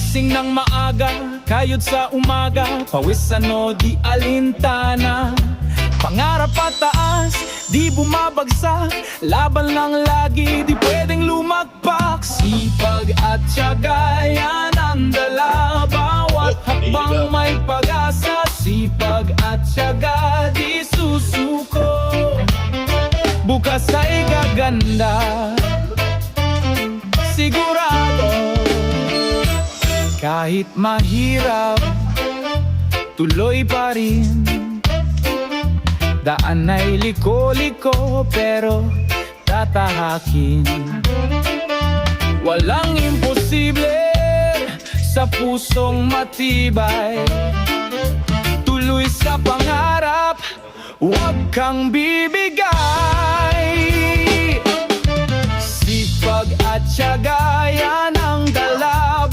Gising ng maaga, kayod sa umaga, pawisan o di alintana. Pangarap pataas, di bumabagsak, laban lang lagi, di pwedeng lumagpak. Sipag at tiyaga, yan ang dala, bawat hakbang may pag-asa. Sipag at tiyaga, di susuko, bukas ay gaganda, sigurado. Kahit mahirap, tuloy pa rin. Daan ay liko-liko pero tatahakin. Walang imposible sa pusong matibay. Tuloy sa pangarap, huwag kang bibigay. Sipag at tiyaga, yan ang dala,